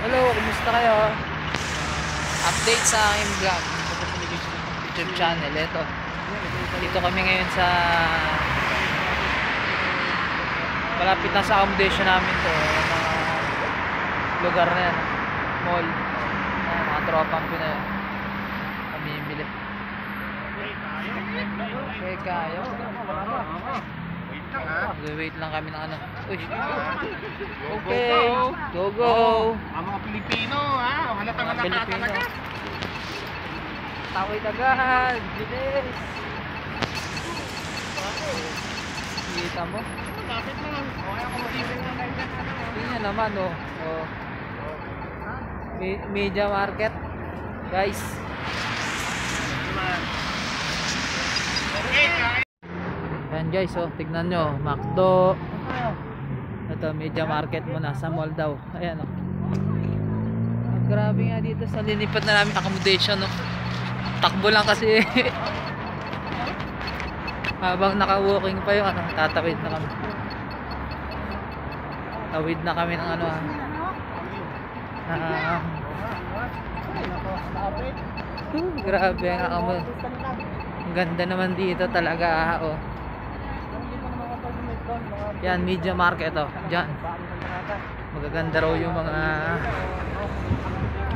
Hello, kumusta kayo? Update sa aking vlog, YouTube channel. Ito, dito kami ngayon sa malapit na sa accommodation namin to. Mga lugar na yan, mall. Mga tropang Pinoy. Mamimili. Okay, kayo. Wait lang kami ng ano. Uy. Okay. Go go. Ang mga Pilipino, ha? Halatang halata talaga. Tawid agad. Bilis. Kita mo? Lapit lang. Okay, ako mag-ibig na tayo dyan. Tingnan naman, oh. Oh. Media market. Guys. Okay, kain. Ayan guys, oh. Tignan nyo. McDo. Ito, media market muna. Sa mall daw. Ayan, oh. Grabe nga dito sa linipat na namin accommodation, oh. Takbo lang kasi. Habang naka-walking pa yung ano, tatawid na kami. Tawid na kami ng ano, grabe ang ako. Ang ganda naman dito talaga, oh. Yan, media market, oh. Diyan. Magaganda raw yung mga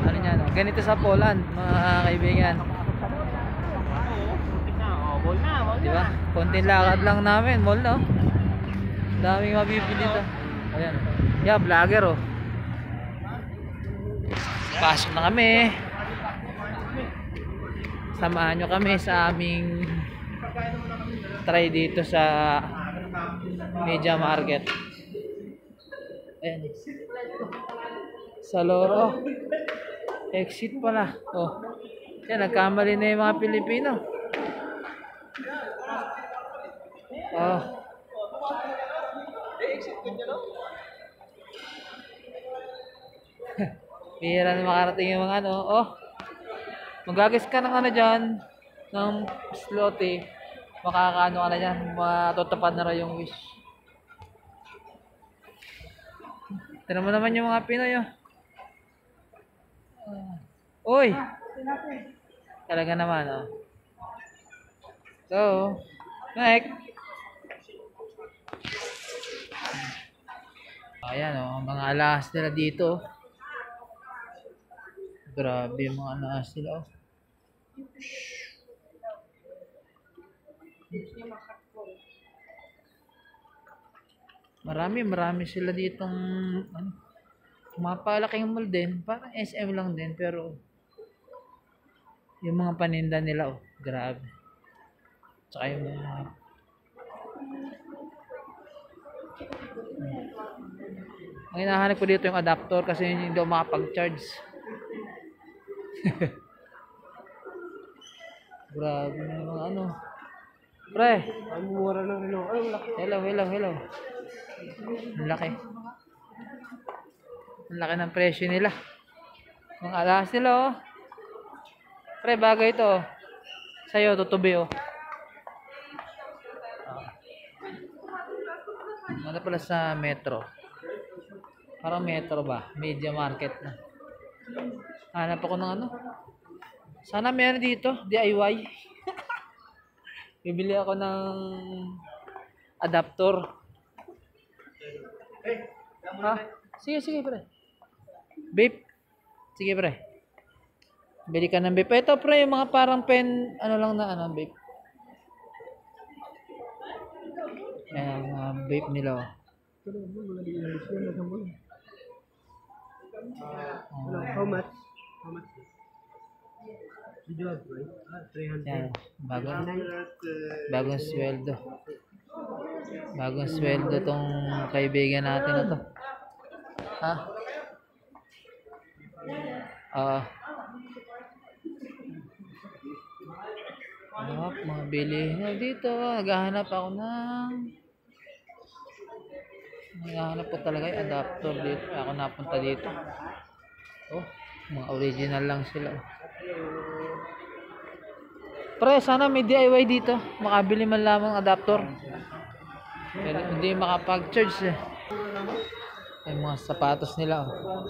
ano niyan, oh. Ganito sa Poland, mga kaibigan. Diba? Konting lakad lang namin, mall, no? Daming mabibili to. Ayan. Yeah, vlogger, oh. Pasok na kami. Samahan nyo kami sa aming try dito sa media market. Ayan. Sa loro. Exit pala. Oh. Yan, nagkamali na yung mga Pilipino. Oh. Bihira na makarating yung mga ano. Oh. Magagis ka ng ano dyan. Ng slotty. Makakaano ka na dyan. Matutupad na rin yung wish. Tignan mo naman yung mga Pinoy, oh. Uy! Talaga naman, oh. So, next. Ayan, oh. Mga alahas nila dito. Grabe yung mga alahas nila, oh. Marami sila ditong ano, mapalaking mall din, parang SM lang din, pero yung mga paninda nila, oh, grabe. Tsaka yung mga ang hinahanap ko dito yung adapter kasi hindi ako makapag-charge. Grabe na yung mga ano. Pre, Ang mura ng relo. Ay, laki. hello. Ang laki. Ang laki ng presyo nila. Ang alas nila, oh. Pre, bagay ito, oh. Sa'yo, tutubi, oh. Ano pala sa metro? Parang metro ba? Media market na. Hanap ako ng ano. Sana meron dito, DIY. Bibili ako ng adapter. Ha? Sige, pre. Vape. Sige, pre. Bili ka ng vape. Ito, pre, yung mga parang pen, ano lang na, ano, vape. Ayan, mga vape nila, oh. How much? How much? Job, right? 300. Yan, bagong sweldo. Bagong sweldo tong kaibigan natin na to. Ha? Mga bili dito. Naghahanap ako naghahanap ko talaga yung adapter dito. Ako napunta dito. Oh, mga original lang sila. Pre, sana may DIY dito. Makabili man lamang adapter. Pero hindi makapag-charge, eh. Yung mga sapatos nila, oh.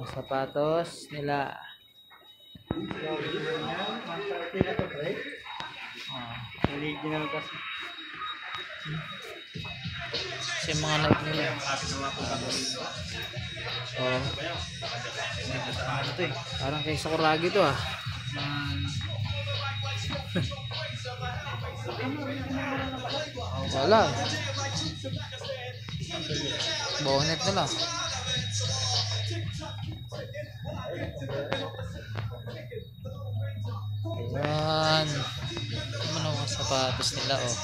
Sapatos nila. Original kasi. Kasi mga Nike nila. Oh. Ano to eh? Parang kay Sakuragi to ah. Wala. Bonnet na lang. Ayan. Ano mga sapatos nila oh.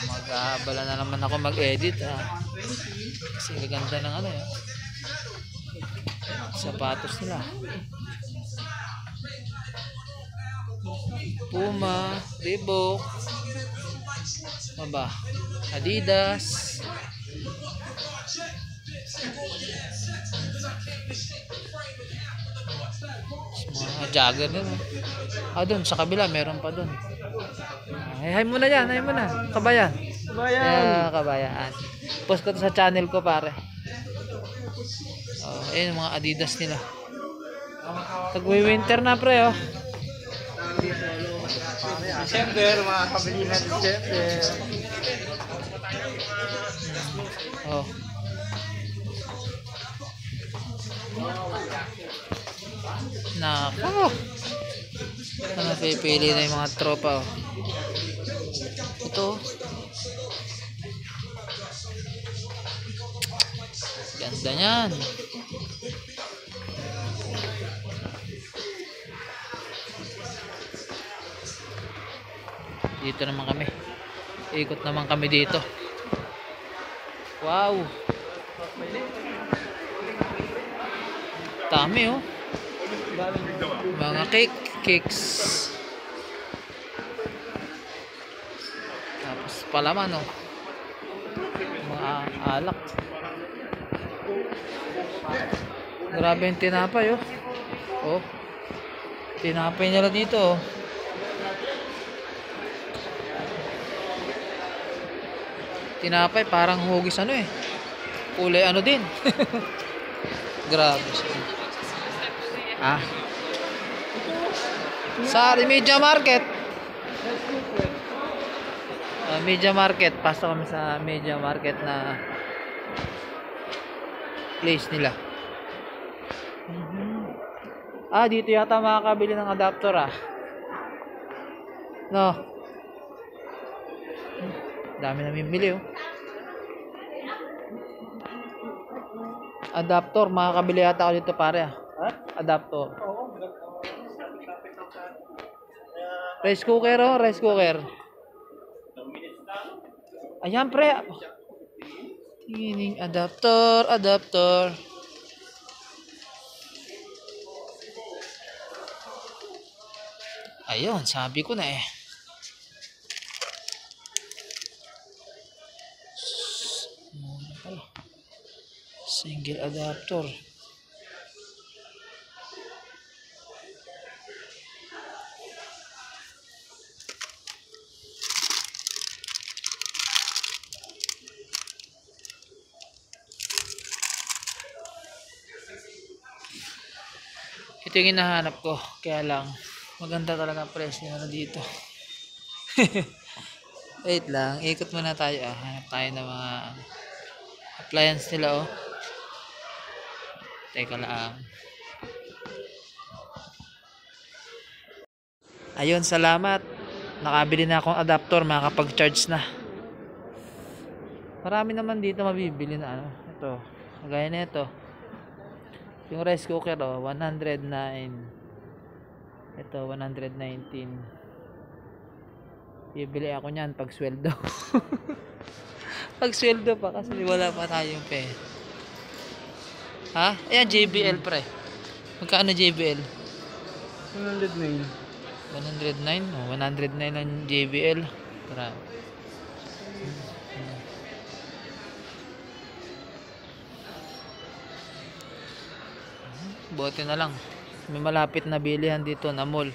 Mag-aabala na naman ako mag-edit ah. Kasi ganda ng ano eh. Sapatos nila. Puma, Reebok, ano ba? Adidas. Mga jogger din. Doon sa kabila meron pa doon. Hi muna yan, hi muna. Kabayan. Yeah, kabayan. Post ko to sa channel ko pare. Ayun mga Adidas nila. Tagwi-winter na pre oh. December, mga kabili na December. Oh. Nako. Ano pipili na yung mga tropa oh. Ito. Ganda niyan. Dito naman kami. Ikot naman kami dito. Wow. Dami oh. Mga cakes. Tapos palaman oh. Mga alak. Grabe yung tinapay oh. Oh. Tinapay nila dito oh. Tinapay parang hugis ano eh. Kulay ano din. Grabe siya. Sa Media Market. Media Market. Pasok kami sa Media Market na place nila. Dito yata makakabili ng adapter ah. No. Dami namin bili oh. Adapter, makakabili yata ako dito pare ah. Adapter. Rice cooker oh, rice cooker. Ayan pre. Tining adapter. Ayun, sabi ko na eh. Single adapter. Ito yung hinahanap ko. Kaya lang, maganda talaga presyo na dito. Wait lang, ikot muna tayo ah. Hanap tayo ng mga appliance nila oh. Teka lang. Ayun, salamat. Nakabili na akong adapter, makakapag-charge na. Marami naman dito mabibili na ano. Ito, kagaya na ito. Yung rice cooker oh, 109. Ito 119. Bibili ako niyan pag sweldo. Pag sweldo pa kasi wala pa tayong pera. Ayan JBL pre. Magkano JBL? 109. 109? Oh, 109 ang JBL. Para buti na lang may malapit na bilihan dito na mall.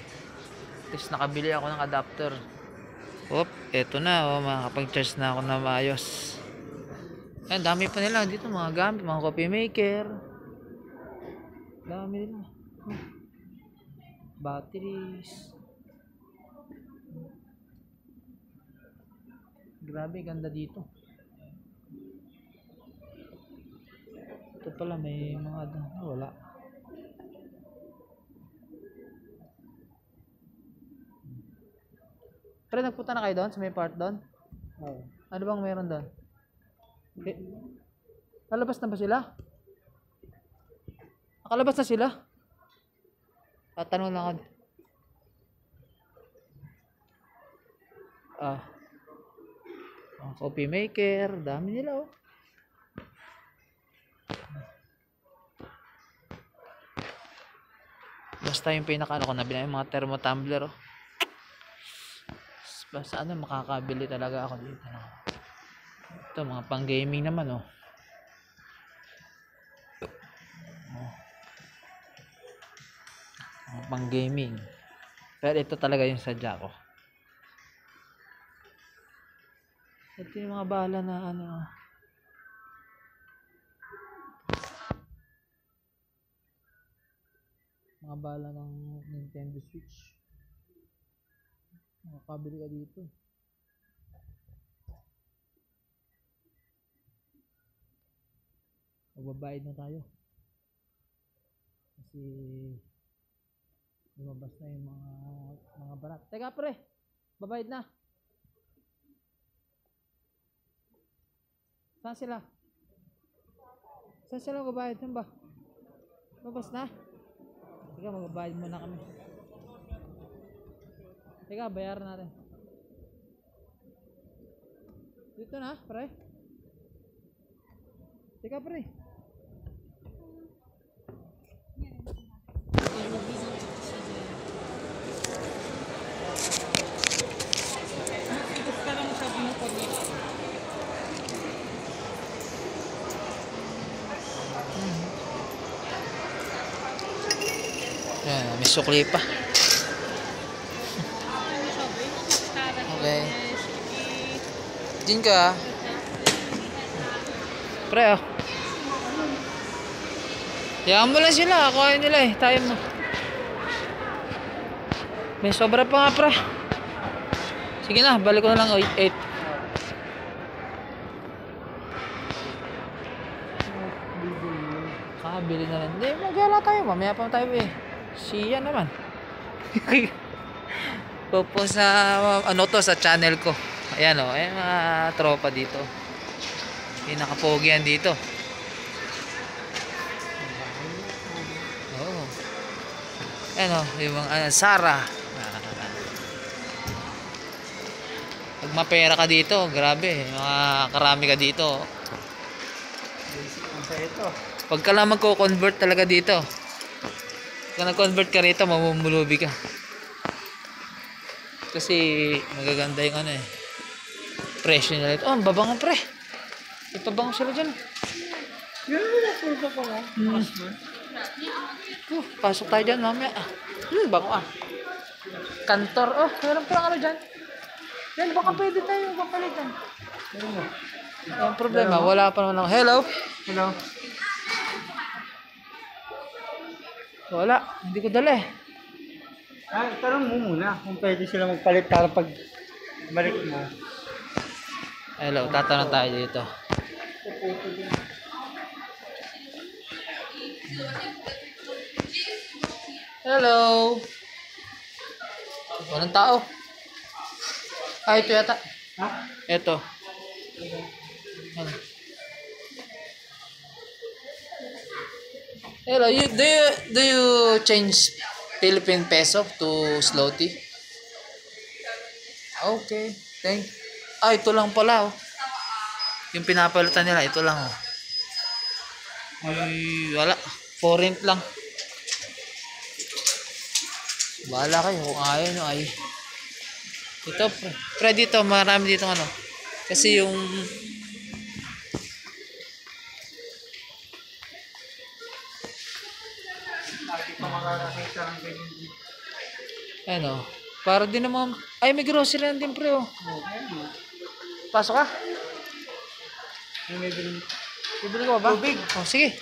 Tapos nakabili ako ng adapter. Op, eto na oh, makakapag-charge na ako na maayos. Ayan, dami pa nila dito, mga gamit, mga coffee maker. Dami nila. Batteries. Grabe, ganda dito. Ito pala, may mga wala. Pero nagpunta na kayo doon sa may part doon? Oo. Ano bang meron doon? Eh, lalabas na ba sila? Nakalabas na sila? Tatanong lang ako. Coffee maker, dami nila oh. Basta yung pinaka ko nabili yung mga thermo tumbler oh. Basta ano, makakabili talaga ako dito. Ito mga pang gaming naman oh. Mga pang gaming. Pero ito talaga yung sadya ko. Ito yung mga bala na ano. Mga bala ng Nintendo Switch. Makakabili ka dito. Magbabayad na tayo. Kasi lumabas na yung mga barat. Teka pre, babayad na. Saan sila? Saan sila magbabayad? Saan ba? Lumabas na? Teka, magbabayad muna kami. Teka, bayaran natin. Dito na, pre. Teka, pre. Ayan, may sukli pa. Okay. Din ka. Pre oh. Hayaan mo lang sila. Kuhain nila eh. Tayo mo. May sobra pa nga pre. Sige na. Balik ko na lang 8. Kakabili na lang. Hindi. Magala tayo. Mamaya pa tayo eh. Siya naman. Popost sa ano to sa channel ko. Ayan o. Ayan mga tropa dito. Pinakapogian dito. Oo. Ayan o. Yung mga Sara. Pag mapera ka dito, grabe. Mga karami ka dito. Pag ka lang magko-convert talaga dito. Pag nag-convert ka rito, mamumulubi ka. Kasi magaganda yung ano eh. Presyo nila ito. Oh, ang babango pre. Ipabango sila dyan. Yan na pulpa pa mo. Pasok tayo dyan mamaya. Bango ah. Kantor. Oh, meron pa lang ano dyan. Yan, baka pwede tayo papalitan. Ang problema, wala pa naman ako. Hello? Hello. Wala. Hindi ko dala eh. Tanong mo muna kung pwede sila magpalit para pag balik mo. Hello, tatanong tayo dito. Hello. Walang tao. Ito yata. Ha? Ito. Ano? Hello, do you change Philippine peso to zloty? Okay, thank. Ito lang pala oh. Yung pinapalitan nila, ito lang oh. Ay, wala. Foreign lang. Bahala kayo kung ayaw nyo ay. Ito, pre dito, marami dito ano. Kasi yung Lagi pa makakakita ng ganyan. ano, Para din naman, ay may grocery lang din pre oh. Pasok ka? May bilhin. Bibili ko ba? Tubig. Oh, sige.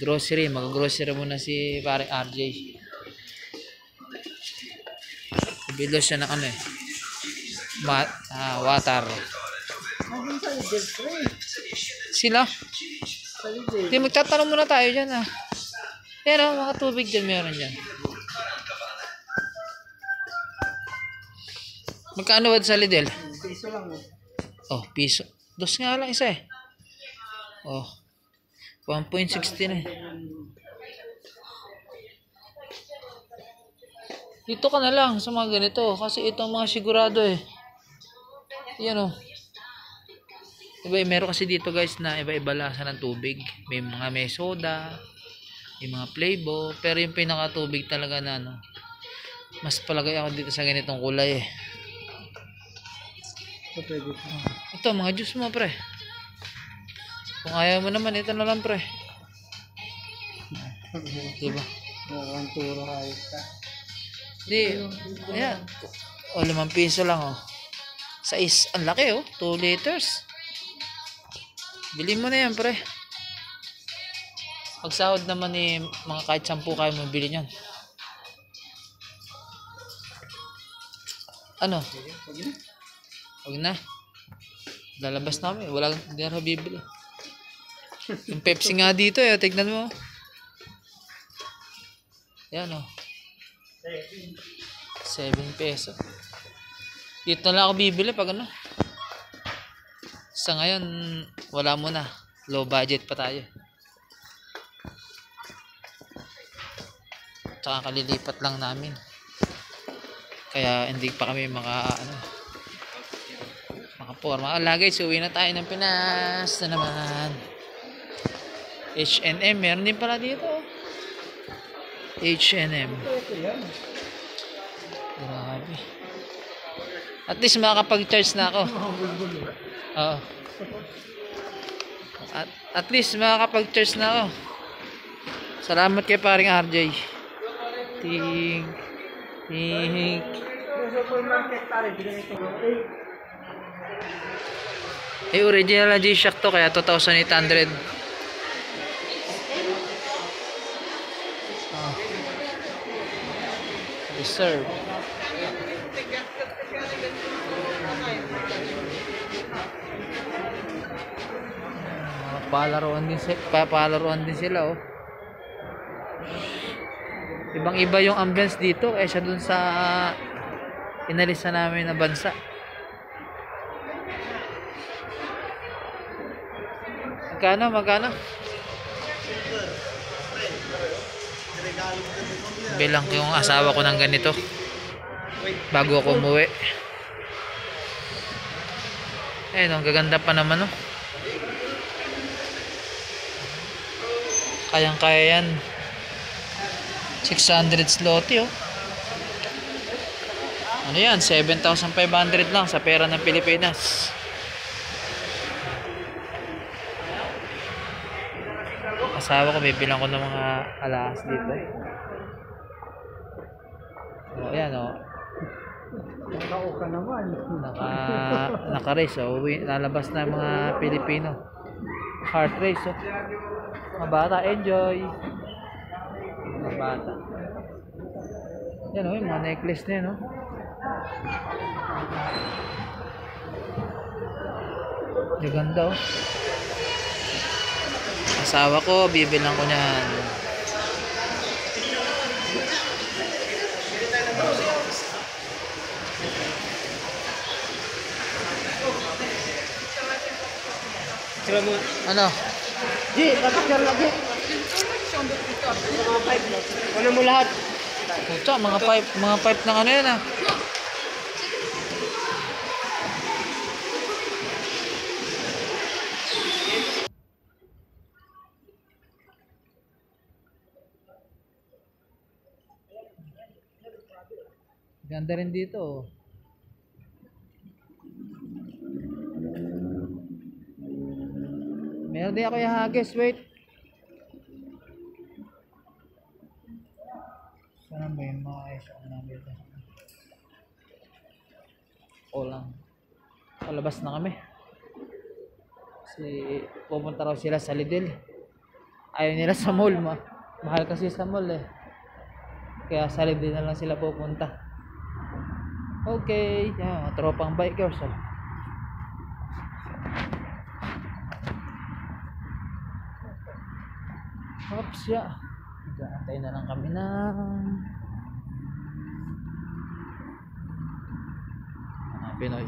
Grocery, mag-grocery muna si pare RJ. Bibili siya ng ano eh. Water. Ang sa lidl, pre. Sila? Sa lidl. Hindi, magtatanong muna tayo dyan ah. Yan oh, mga tubig dyan meron dyan. Magkano wad sa Lidl? Piso lang. Oh, piso. Dos nga lang isa eh. Oh, 1.60 na eh. Dito ka na lang sa mga ganito. Kasi itong mga sigurado eh. Yan oh. Meron kasi dito guys na iba-iba lasa ng tubig. May soda, may mga Playbo, pero yung pinaka-tubig talaga na ano, mas palagay ako dito sa ganitong kulay eh. Pwede. Ito, mga juice mo pre. Kung ayaw mo naman, ito na lang pre. Diba? Mukhang turo ayos ka. Di, ayan. O, 5 piso lang oh. Ang laki oh, 2 liters. Bili mo na yan pre. Pagsahod naman ni mga kahit 10 kayo mabili niyan. Ano? Huwag na. Lalabas namin. Hindi na bibili. Yung Pepsi nga dito eh. Tignan mo. Yan oh. 7 peso. Dito na lang ako bibili pag ano. Sa ngayon, wala muna. Low budget pa tayo. Tsaka kalilipat lang namin. Kaya hindi pa kami makaporma. Guys, uwi na tayo ng Pinas na naman. H&M, meron din pala dito. H&M. Grabe. At least makakapag-charge na ako. Oo. At least makakapag-charge na ako. Salamat kay paring RJ. Ting. Original na G-Shock to kaya 2,800. Reserve. Palaruan din sila oh. Ibang-iba yung ambience dito kaysa dun sa inalis na namin na bansa. Magkano? Bilang yung asawa ko ng ganito bago ako umuwi. Ang gaganda pa naman oh. Kayang-kaya yan. 600 zloty oh. Ano yan? 7,500 lang sa pera ng Pilipinas. Asawa ko, bibilang ko ng mga alahas dito. O, ayan o. Nakauka naman. Naka-race o. Lalabas na mga Pilipino. Heart race o. Mga bata, enjoy. Mga bata. Yan o, yung mga necklace na yan o. Yung ganda o. Asawa ko, bibilang ko niyan. Ano? Ji, kapicture lagi. Ano mo lahat? Puta, mga pipe ng ano yan ah. Ganda rin dito oh. Meron din ako yung hagis, wait. Saan ba yung mga SM namin? O lang. Palabas na kami. Kasi pupunta raw sila sa Lidl. Ayaw nila sa mall. Mahal kasi sa mall eh. Kaya sa Lidl na lang sila pupunta. Okay. Yan, mga tropang bikers. Oh. Oops, ya. Nag-aantay na lang kami ng mga Pinoy.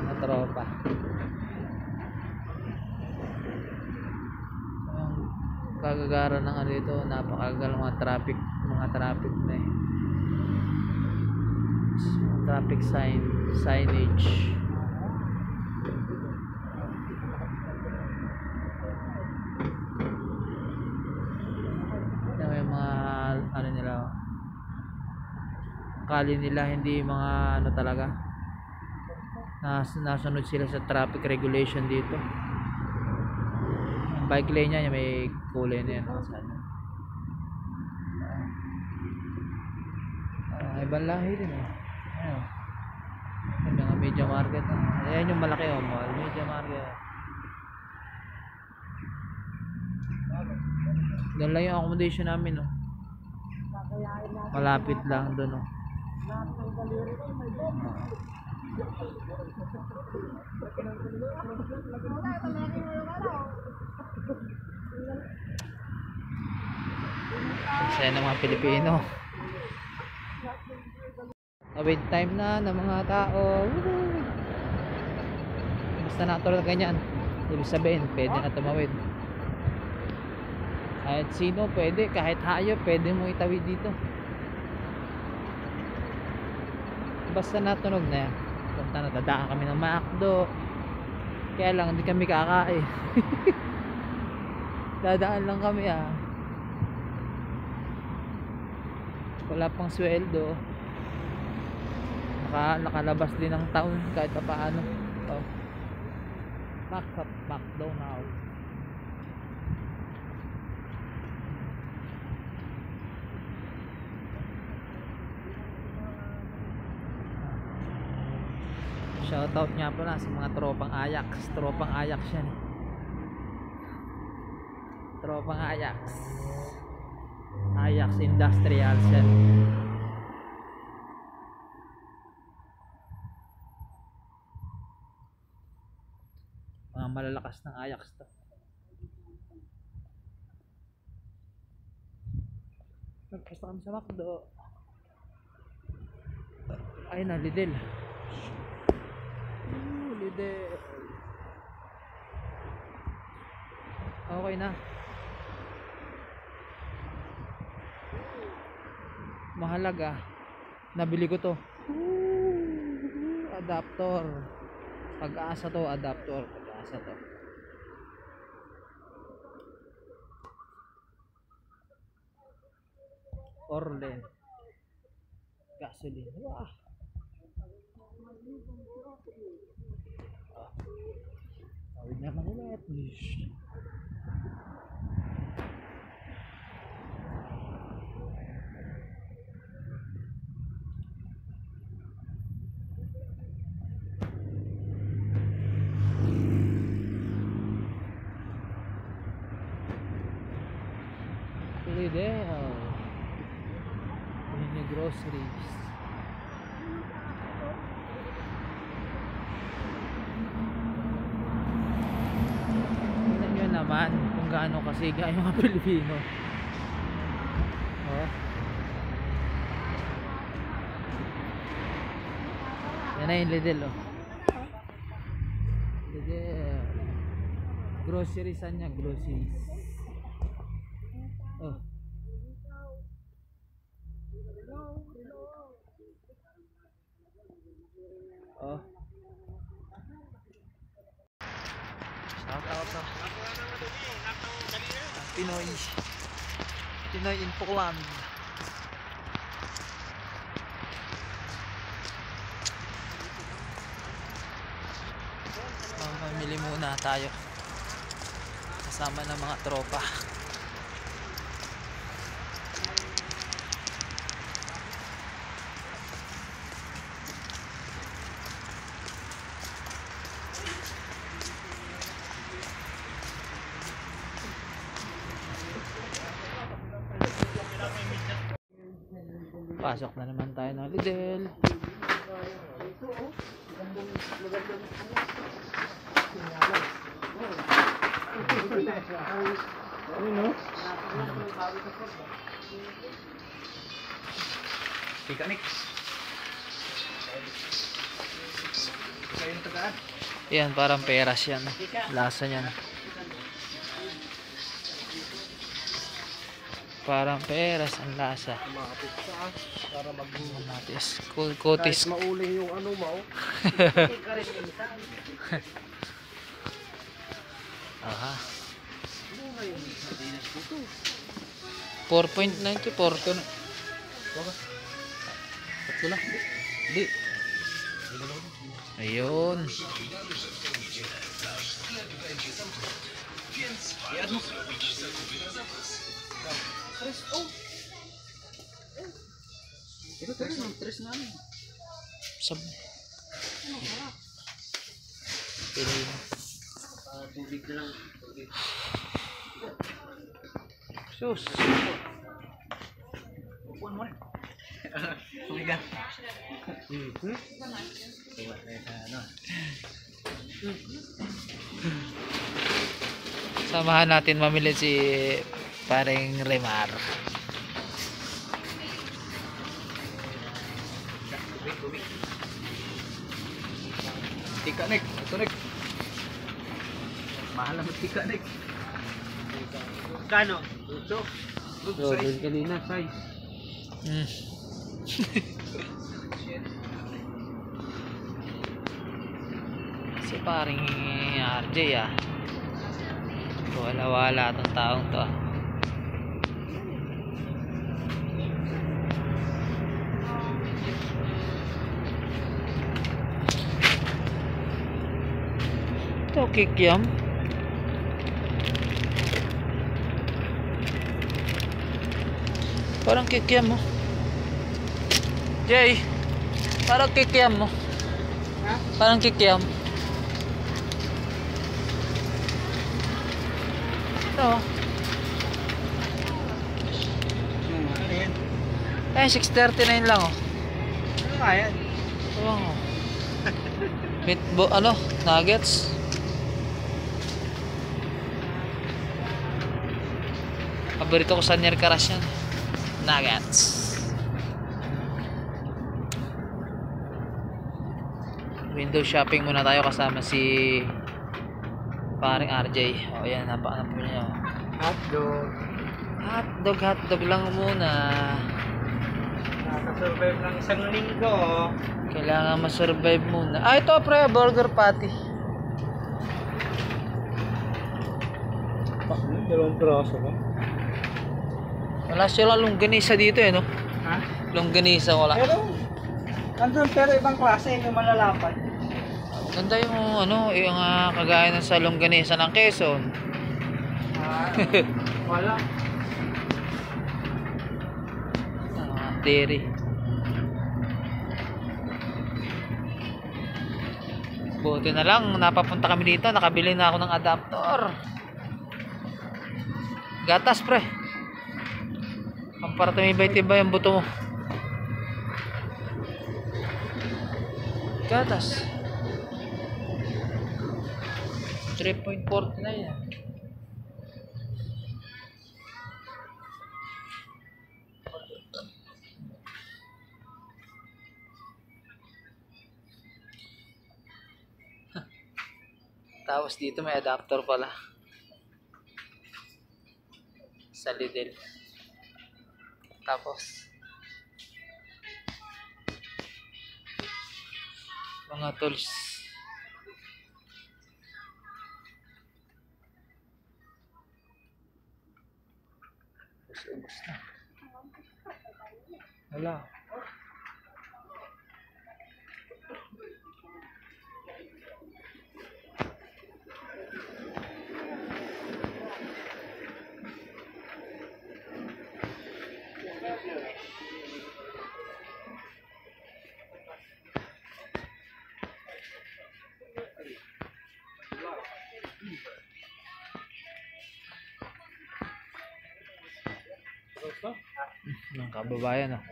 Mga tropa. Ang kagagara ng ano dito, napakagal mga traffic na eh. Traffic signage. May mga ano nila, kali nila hindi mga ano talaga, nasunod sila sa traffic regulation dito. Ang bike lane niya may kulay na yan ibang lahi din eh. Ayun, yung mga media market. Ayan yung malaki mall, media market. Doon lang yung accommodation namin, no. Malapit lang doon, no. Saya ng mga Pilipino. Await time na ng mga tao. Basta natural ganyan, ibig sabihin pwede na tumawid. Kahit sino pwede, kahit hayop pwede mo itawid dito. Basta natunog na yan. Punta na, dadaan kami ng McDo. Kaya lang hindi kami kakain. Dadaan lang kami wala pang sweldo. Nakalabas din ng taon kahit pa paano. McDo now. Shoutout nga pala sa mga tropang Ajax. Tropang Ajax yan. Tropang Ajax. Ajax Industrials yan. Mga malalakas ng Ajax to. Nagpasta kami sa McDo. Ay na, Lidl. Lidl. Okay na. Mahalaga. Nabili ko to. Adapter. Pag-asa to, adapter. Pag-asa to. Orlen. Gasoline. Wah. Tawid naman ulit. Lidl. Mini groceries. Tingnan nyo naman kung gaano kasiga yung mga Pilipino. Yan na yung Lidl, Lidl. Groceries niya, groceries. Shout out Pinoy in Poland. Mamili muna tayo kasama ng mga tropa. Pasok na naman tayo ng Lidl. Tika Nix. Kayong tagaan. Yan, parang peras yan. Lasa niyan. Parang peras ang lasa. Kumapit sa para Matis. Kutis. mauling yung ano mo. Aha. 4.94 to na. Tatlo lang. Hindi. Ayun. Ito tres na. Sab. Pili mo. Tubig na lang. Tubig. Sus. Upuan mo rin. Tubig na. Samahan natin mamili si paring Remar. Tubig. Tika Nek. Ito Nek. Mahal naman tika Nek. Kano? Ito. Size. Kanina size. Si paring RJ wala itong taong to Ito kikiam. Parang kikiam mo. Jay, parang kikiam mo. Parang kikiam. Ito. Eh, 6.39 lang oh. Ano nga yan? Ito lang oh. Nuggets. Paborito ko sa Nirkaras yan. Nuggets. Window shopping muna tayo kasama si paring RJ. O yan, napakanap mo niya. Hotdog lang muna. Nakasurvive ng isang linggo. Kailangan ma-survive muna. Ito pre, burger patty. Dalawang braso ba? Wala sila longganisa dito no? Ha? Longganisa wala. Pero ibang klase yung malalapad. Ganda yung yung kagaya ng sa longganisa ng Quezon. Wala. Dairy. Buti na lang napapunta kami dito, nakabili na ako ng adapter. Gatas pre. Para tumibay-tibay ang buto mo. Gatas. 3.49 yan. Tapos dito may adapter pala sa Lidl. Tapos mga tools. Ubus na. Wala. Ng kababayan, oh.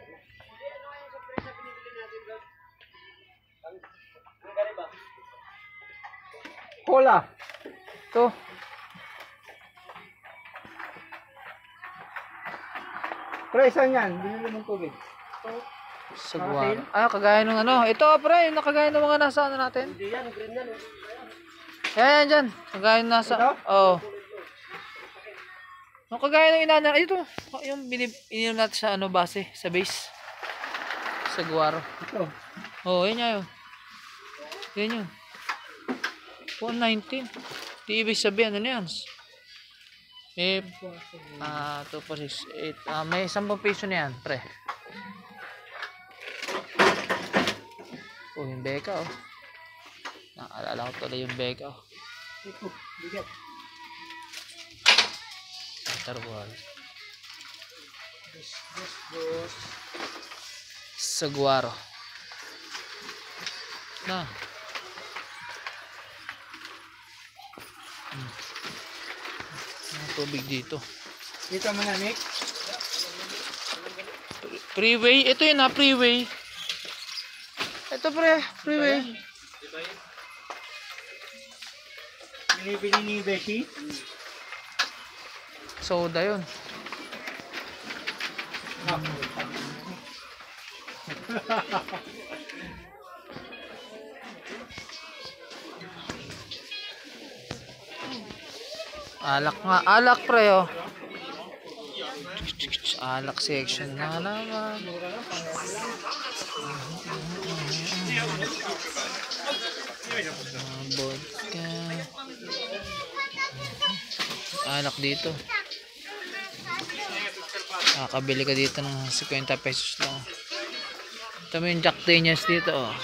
Cola. Ito. Pre, saan yan? Binili mong tubig. Sagwaro. Ah, kagaya ng ano. Ito, pre, yung nakagaya ng mga nasa ano natin. Hindi yan, green yan. Yan, dyan. Kagaya ng nasa. Ito? Oo. Yung kagaya ng inana. Ito. Yung ininom natin sa ano base. Sa base. Sagwaro. Ito. Oo, yun yun. Yan yun. 119. Di ibig sabihin, ano yan? Eh, 2 po 6, 8. May 10 piso na yan, pre. Oh, yung beka, oh. Naalala ko tuloy yung beka, oh. Ito, bigat. Tarwal. Sagwaro. Na. Mga tubig dito. Dito mo na, Nick. Freeway. Ito yun ha, freeway. Ito pre, freeway. Binibili ni Becky. Soda yun. Alak nga, alak pre oh. Alak section na naman. Vodka. Alak dito. Kakabili ka dito ng 50 pesos lang. Ito mo yung Jack Daniels dito oh.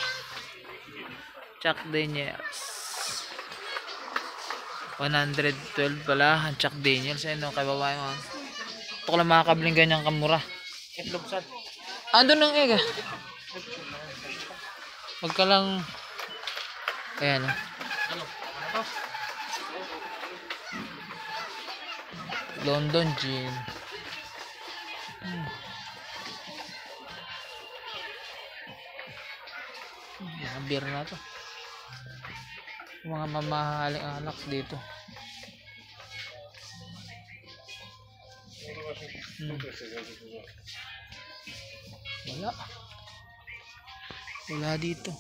Jack Daniels. 112 pala ang Jack Daniels. Ano kay babae mo? Ito ko lang makakabiling ganyang kamura. Itlog sad. Andun ng egg ah. Huwag ka lang. Ayan ah. London Gin. Mga beer na to. Mga mamahaling alak dito. Wala. Wala dito.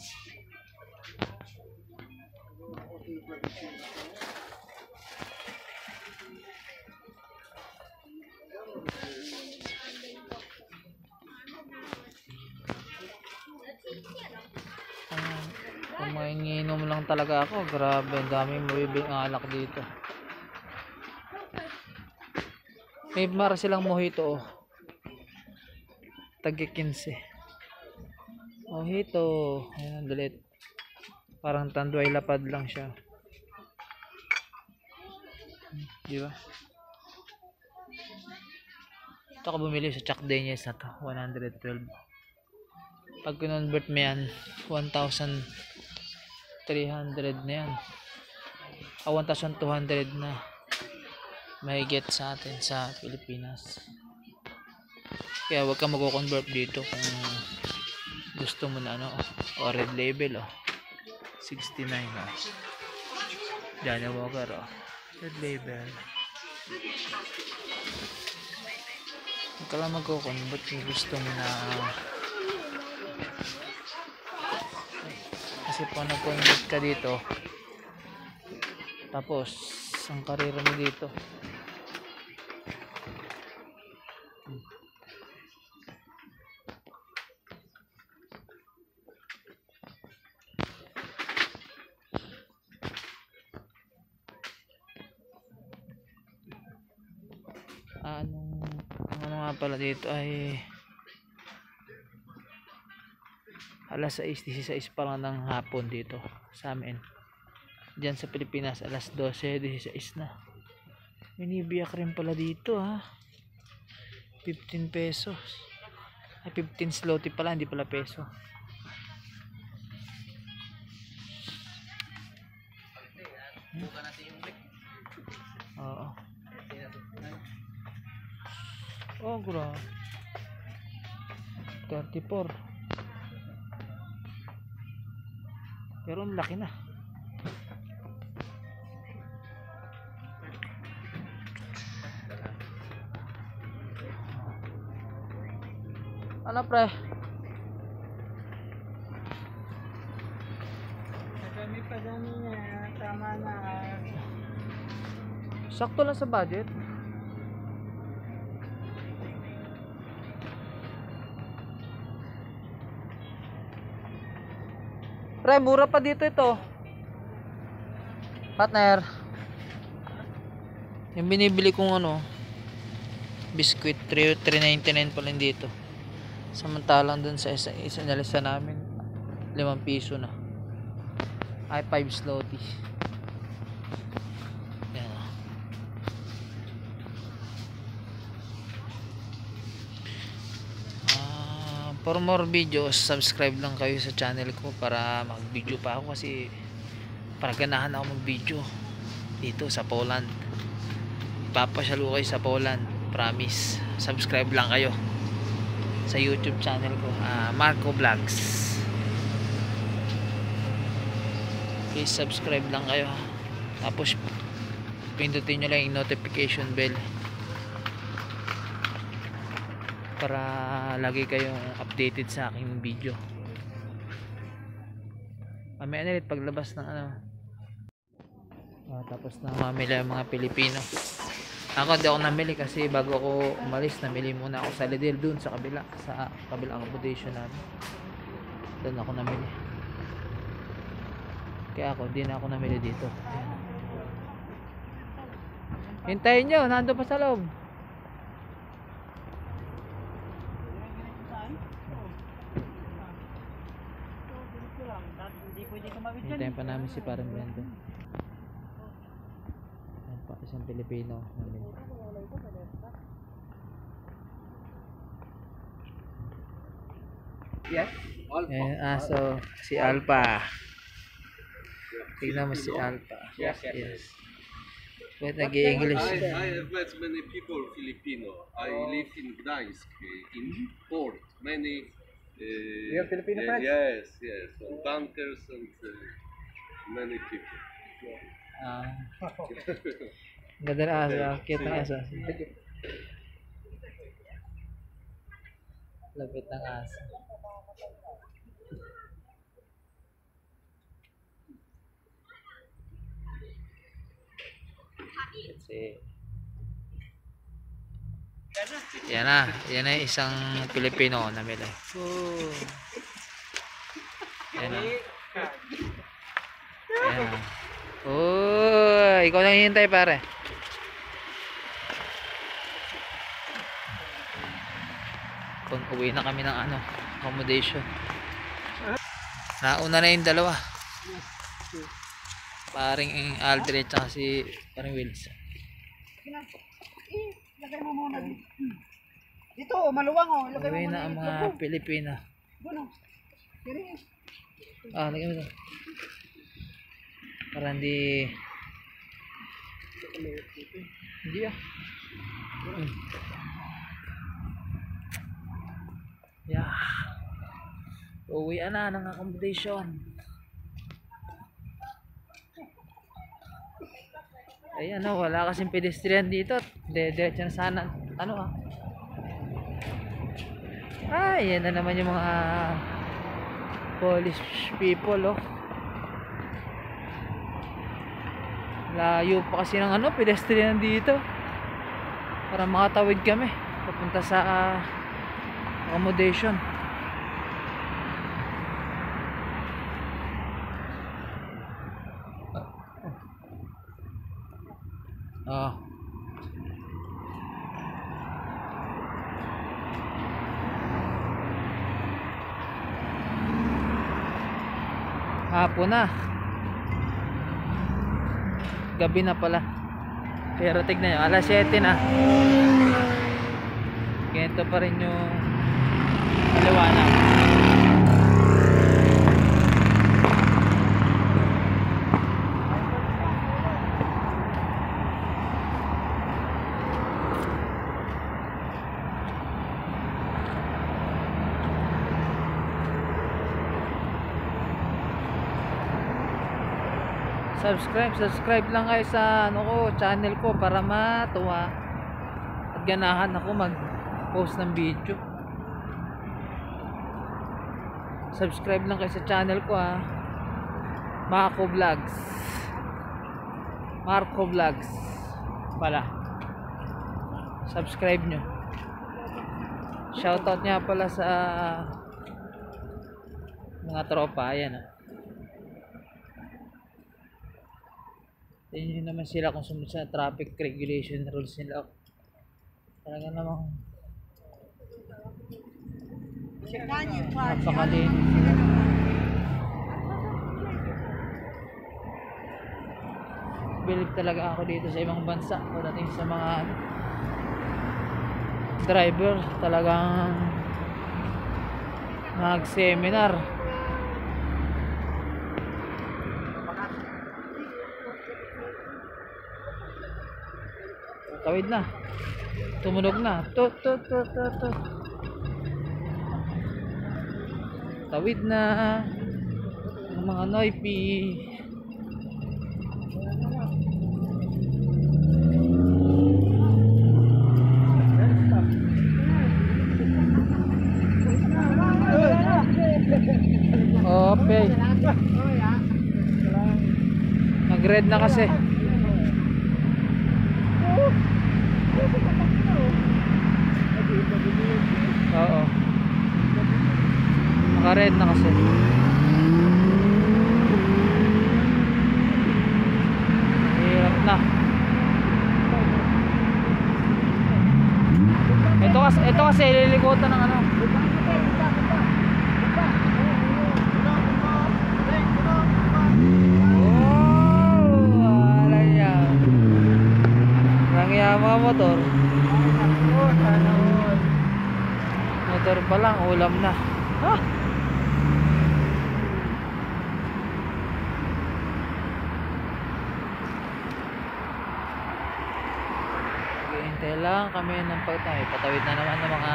Kung manginginom lang talaga ako, grabe, ang daming mabibiling alak dito. May mara silang mojito oh. Tagi 15. Mojito. Ayan ang dalit. Parang tanduay lapad lang siya. Di ba? Ito ako bumili sa Jack Daniels na to. 112. Pag convert mo yan, 1,300 na yan. 1,200 na. Mahigit sa atin sa Pilipinas. Kaya wag ka mag-convert dito kung gusto mo na ano. O red label oh. 69 oh. Johnny Walker oh. Red label. Huwag ka lang mag-convert kung gusto mo na. Kasi pag nag-convert ka dito, tapos ang karera mo dito, ano nga pala dito ay alas 6:16 pa lang ng hapon dito sa amin. Diyan sa Pilipinas alas 12:16 na. Binibiyak rin pala dito ha. 15 pesos. Ay 15 zloty pala, hindi pala peso. Oo. Oh, grabe. 34. Pero ang laki na. Ano pre? Padami niya. Tama na. Sakto lang sa budget. Pre, mura pa dito ito. Partner. Yung binibili kong ano, biscuit, 3.99 pa lang dito. Samantalang dun sa isa nalisa namin, 5 piso na. Ay, 5 zloty. Yan. For more videos, subscribe lang kayo sa channel ko para mag-video pa ako kasi para ganahan ako mag-video dito sa Poland. Ipapasyalo kayo sa Poland, promise. Subscribe lang kayo sa YouTube channel ko, Marco Vlogs. Please subscribe lang kayo, tapos pindutin nyo lang yung notification bell para lagi kayong updated sa aking video. Mamaya na ulit paglabas ng ano. Tapos na mamili ang mga Pilipino. Ako di ako namili kasi bago ako umalis namili muna ako sa Lidl dun sa kabilang accommodation namin. Doon ako namili. Kaya ako di na ako namili dito. Ayan. Hintayin nyo, nandun pa sa loob. Hintayin pa namin si parang Brandon. Ayan pa, isang Pilipino namin. Yes? Ayan, so si Alpha. Tignan mo si Alpha. Yes. Wait, nag-i-English. I have met many people Filipino. I live in Gdańsk, in port. Many. You have Filipino friends? Yes. And bankers and many people. Ganda na aso. Cute na aso. Lapit ng aso. Kasi yan na isang Pilipino na namili. Yan na. Ikaw lang hihintay pare. Kung uwi na kami ng ano, accommodation. Nauna na yung dalawa. Paring Aldred at si paring Wills. Lagay mo muna dito. Maluwang oh. Lagay mo Uwi muna na ang mga Pilipino. Bueno. Lagay mo ito. Para hindi Yeah. Uwi na ng accommodation. Ayan wala kasing pedestrian dito. Diretso na sana. Yan na naman yung mga Polish people Layo pa kasi ng pedestrian dito. Para makatawid kami papunta sa accommodation. Hapon na. Gabi na pala. Pero tignan nyo, alas 7 na. Ganito pa rin yung liwanag. Subscribe lang kayo sa ano ko, channel ko para matuwa at ganahan ako mag-post ng video. Subscribe lang kayo sa channel ko ha. Marco Vlogs pala. Subscribe nyo. Shoutout niya pala sa mga tropa. Ayan ha. Tingnan naman sila kung sumunod sa traffic regulation rules nila. Talaga namang napakalinis nila. Believe talaga ako dito sa ibang bansa pagdating sa mga driver. Talagang nag-seminar. Tawid na. Tumunog na. Tut. Tawid na. Ang mga noipi. Okay. Nag-red na kasi. Oo. Naka-red na kasi. Hirap na. Ito kasi ililikutan ng ano. Mga motor. Motor pa lang, ulam na. Ha? Hintay lang kami ng pagtawid. Patawid na naman ng mga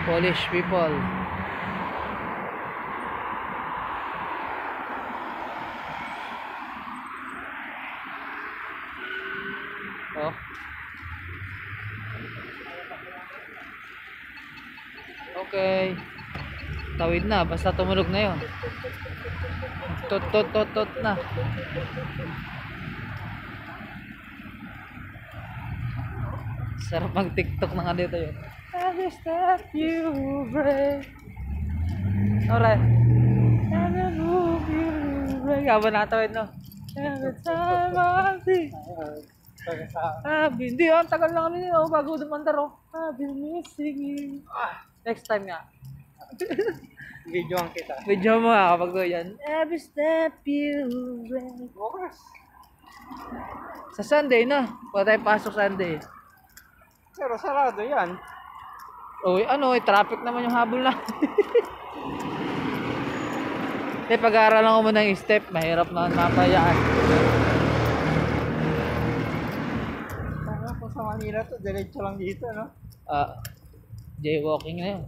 Polish people. Oh. Okay. Tawid na, basta tumunog na 'yon. Tot na. Sarap mag TikTok ng ano ito 'yon. Every step you break. Alright. Every move you break. Habang natawid no. Every time I think. Hindi, ang tagal lang kami nito bago dumandar oh. I've been missing you. Next time nga. Videoan kita. Video mo nga kapag doon yan. Every step you break. Sa Sunday na. Pwede tayo pasok Sunday. Pero sarado yan. Uy, traffic naman yung habol na. Pag-aaralan ko muna yung step. Mahirap na mapayaan. Sa Manila to, diretso lang dito, no? Jaywalking na yun.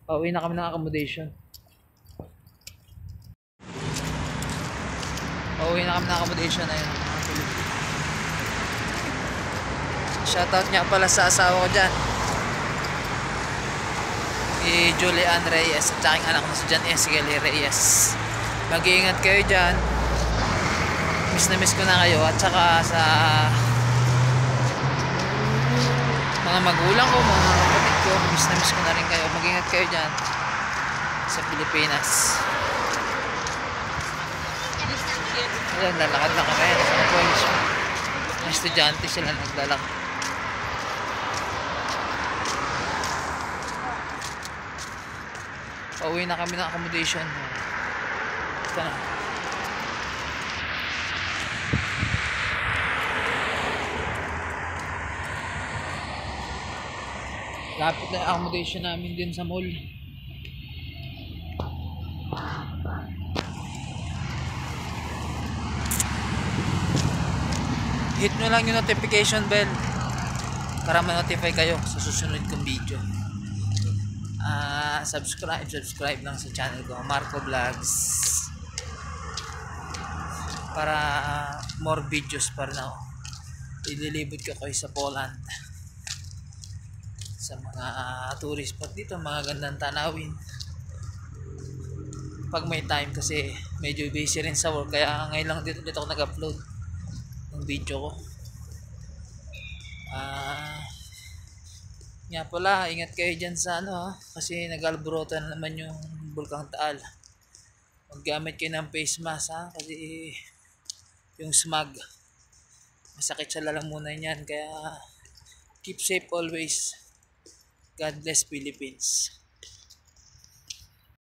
Pauwi na kami ng accommodation. Na yun. Shoutout nga pala sa asawa ko dyan. Si Julian Reyes at aking anak na si John Ezekiel Reyes. Mag-iingat kayo dyan. Miss na miss ko na kayo. At saka sa mga magulang ko, mga kapatid ko, miss na miss ko na rin kayo. Mag-ingat kayo dyan sa Pilipinas. Ayan, lalakad na kami sa college. Mga estudyante sila naglalakad. Pauwi na kami ng accommodation. Ito na. Lapit na yung accommodation namin din sa mall. Hit nyo lang yung notification bell para ma-notify kayo sa susunod kong video. Subscribe lang sa channel ko, Marco Vlogs. para more videos pa rin ako. Ililibot ko kayo sa Poland, sa mga tourist spot dito, mga gandang tanawin pag may time, kasi medyo busy rin sa work, kaya ngayon lang dito ako nag-upload ng video ko. Nga pala, ingat kayo dyan sa kasi nag-alborota na naman yung Bulkang Taal. Maggamit kayo ng face mask kasi yung smog masakit sa lalamunan yan, kaya keep safe always. God bless Philippines.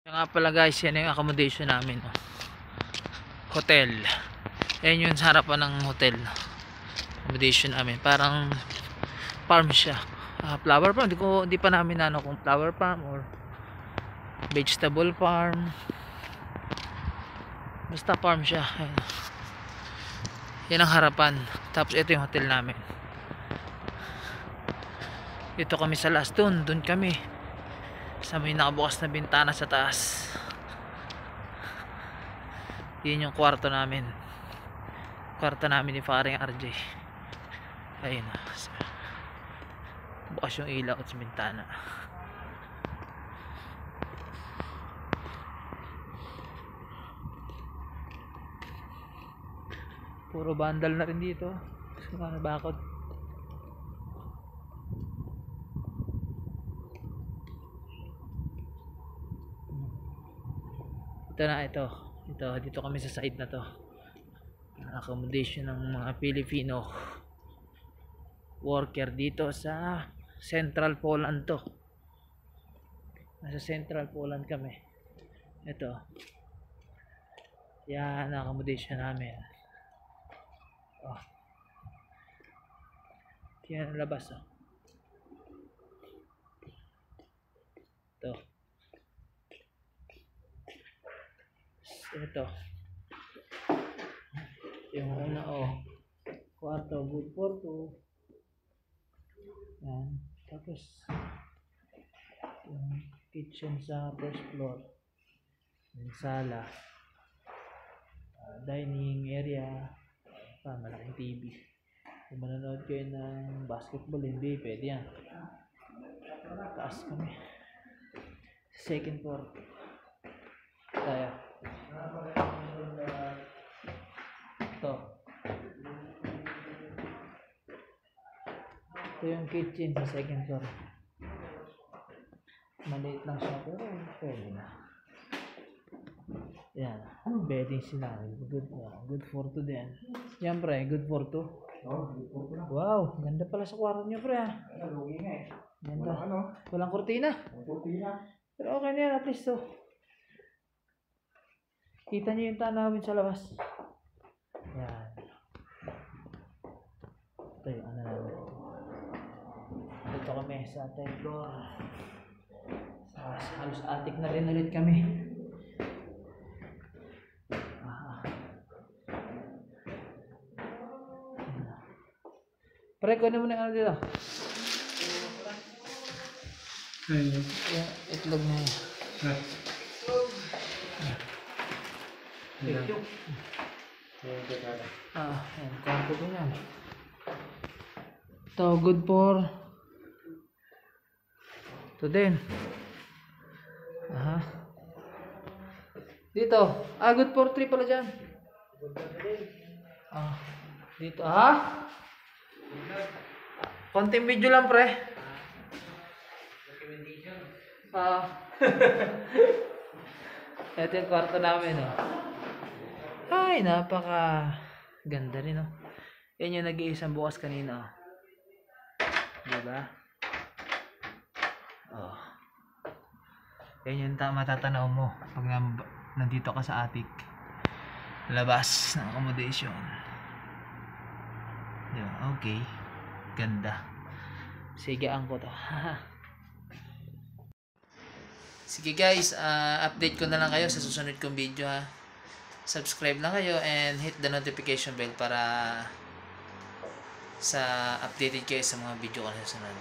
Yan nga pala guys, yan yung accommodation namin, hotel. Yan yung harapan ng hotel, accommodation namin, parang farm siya. Flower farm, di pa namin kung flower farm or vegetable farm, basta farm siya. Yan ang harapan, tapos ito yung hotel namin. Dito kami sa last, dun kami sa may nakabukas na bintana sa taas. Yun yung kwarto namin ni Faring RJ. Ayun na, bukas yung ilaw at sa bintana. Puro bandal na rin dito, bakod. Ito dito kami sa side na to, accommodation ng mga Filipino worker dito sa Central Poland to. Nasa Central Poland kami. Ito yan ang accommodation namin. Yan ang labas. Ito yung kwarto, good for two. Yan. Tapos yung kitchen sa first floor, yung sala, dining area, malaking TV. Kung manonood kayo ng basketball, hindi pwede yan. Taas kami, second floor tayo. Ito yung kitchen sa second floor. Maliit lang siya pero pwede na. Yan, bedding sila. Good for two din. Yan pre, good for two. Wow, ganda pala sa kwarto niyo pre. Ganda. Walang kurtina. Pero okay na yan, at least kita niyo yung tanawin sa labas. Yan. Ito yung namin. Dito kami sa third floor. Halos attic na rin ulit kami. Pre, kunin mo na dito. Yung itlog na yun. Itlog. Yan, kwarto ko yan. Ito, good for ito din. Dito, good for 3 pala dyan. Dito, konting video lang pre. Ito yung kwarto namin Ay, napaka ganda rin Yan yung nag-iisang bukas kanina diba? Yan yung matatanaw mo pag nandito ka sa attic, labas ng accommodation. Diba? Okay, ganda. Sige, angkot Sige guys, update ko na lang kayo sa susunod kong video Subscribe lang kayo and hit the notification bell para sa updated kayo sa mga video ko na susunod.